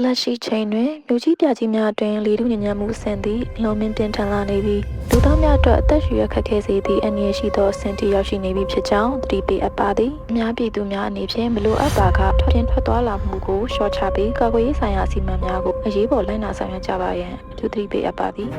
လက်ရှိချိန်တွင်မြို့ကြီးပြကြီးများတွင်လေထုညံ့ညံ့မှုအဆင့်သည်လုံမင်းပြင်းထန်လာနေပြီးလူသားများအတွက်အသက်ရှူရခက်ခဲစေသည့်အန္တရာယ်ရှိသောအဆင့်ထိရောက်ရှိနေပြီဖြစ်ကြောင်းသတိပေးအပ်ပါသည်အများပြည်သူများအနေဖြင့်မလိုအပ်ပါကထွက်သွားလာမှုကိုရှော့ချပြီးကာကွယ်ရေးဆိုင်ရာအစီအမံများကိုအရေးပေါ်လိုက်နာဆောင်ရွက်ကြပါရန်အထူးသတိပေးအပ်ပါသည်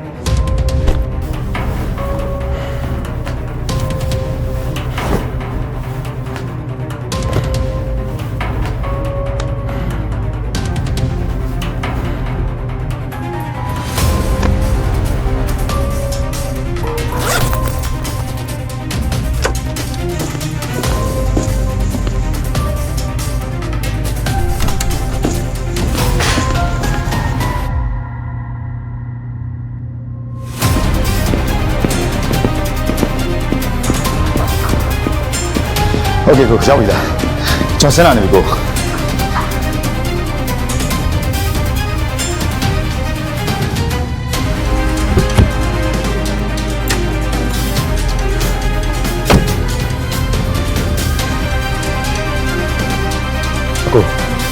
โอเคကိုရောက်ပြီလားကျွန်တော်ဆင်းလာနေပြီကိုကို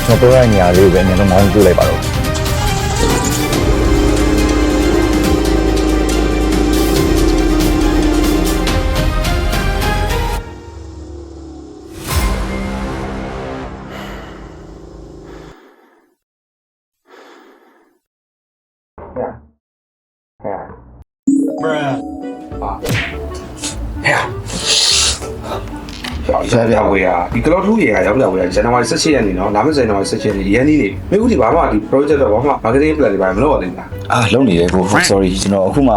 ကျွန်တော်ပြောရတဲ့နေရာလေးကိုပဲအရင်ဆုံးမောင်းပြလိုက်ပါတော့ရောက်ဝေးရဒီကလော့ထူးရေကရောက်လာဝေးရဇန်နဝါရီ17ရက်နေ့နော်လာမယ့်ဇန်နဝါရီ17ရက်နေ့ရန်နေနေမင်းတို့ဒီဘာမှဒီ project တော့ဘာမှ marketing plan တွေဘာမှမလုပ်ရသေးဘူးလား လုံးနေတယ်ကို sorry ကျွန်တော်အခုမှ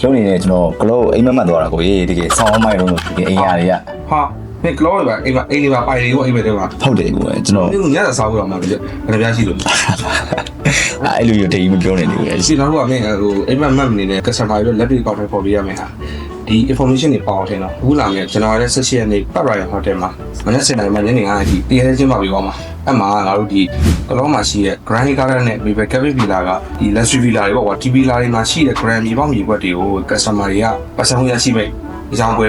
လုံးနေတယ်ကျွန်တော်ကလောအိမ်မက်မှတ်သွားတာကိုရေးတကယ်ဆောင်းမိုင်းလုံးလို့ဒီအိမ်ရတွေကဟာမင်းကလော့တွေပါအိမ်တွေပါပိုင်တွေရောအိမ်တွေပါဟုတ်တယ်ကိုကျွန်တော်မင်းတို့ညစာစားဖို့တော့မှကြည့်ဘယ်နှပြားရှိလို့အဲ့လိုရတိတ်မပြောနေတယ် စီတော့ကမင်းဟိုအိမ်မက်မှတ်နေတဲ့ customer တွေလက်တွေ့ကောက်ထဲပေါ်ပေးရမယ်ဟာဒီ information တွေပေါအောင်ထင်တော့အခုလာမယ်ဇန်နဝါရီ17ရက်နေ့ပတ်ရိုင်ဟိုတယ်မှာမနက်7:00နာရီမှညနေ9:00နာရီတည်ရဲချင်းပါပြီးသွားမှာအဲ့မှာငါတို့ဒီကလောမှာရှိတဲ့ Grand Garden နဲ့ Maple Cafe Villa ကဒီ luxury villa တွေပေါ့ကွာ TV villa တွေမှာရှိတဲ့ Grand မြေပေါက်မြေကွက်တွေကို customer တွေကပတ်စံဝင်ရရှိမဲ့အကြောင်းပွဲ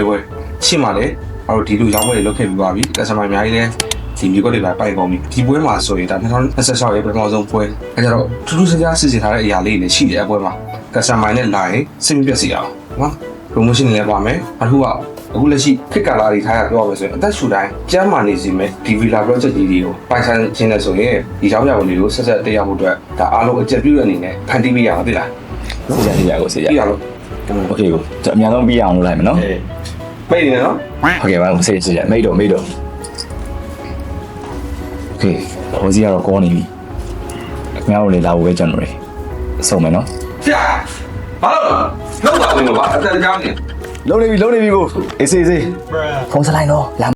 ရှိမှလည်းအဲ့တို့ဒီလိုရောင်းပွဲတွေလုပ်ခဲ့ပြီးပါပြီ customer အများကြီးလည်းဒီမြေကွက်တွေပါပိုက်ကုန်ပြီဒီပွဲမှာဆိုရင်ဒါ2026ရဲ့ပထမဆုံးပွဲအဲကြတော့ထူးထူးခြားခြားစီစဉ်ထားတဲ့အရာလေးတွေရှိတယ်အပွဲမှာ customer နဲ့လာရင်စိတ်မပြတ်စေအောင်နော် promotion တွေလည်းပါမယ်အခုလက်ရှိခက်ကာလာတွေထားရပြောရမယ်ဆိုရင်အသက်ရှူတိုင်းကျန်းမာနေစီမဲ့ဒီ villa project ကြီးတွေကိုပိုင်ဆိုင်ခြင်းနဲ့ဆိုရင်ဒီကြောင်းပြပုံတွေကိုဆက်တက်ရဖို့အတွက်ဒါအားလုံးအကျက်ပြုတဲ့အနေနဲ့ဖန်တီးပေးရအောင်သိလားဆေးရကိုဆေးရပြရလို့ โอเคကိုအများဆုံးပြီးအောင်လုပ်လိုက်မယ်နော်မိတ်နေနော်โอเคပါဆေးရမိတ်တော့โอเคဟိုစီကတော့ကောနေပြီခင်ဗျားတို့လည်းလာဖို့ပဲကျွန်တော်တွေစုံမယ်နော်ဆရာဘာလို့လောက်ပါဦးမပါအတန်ကြောင်းနေလုံးနေပြီကိုအေးစေးဖုန်းစလိုက်တော့လာ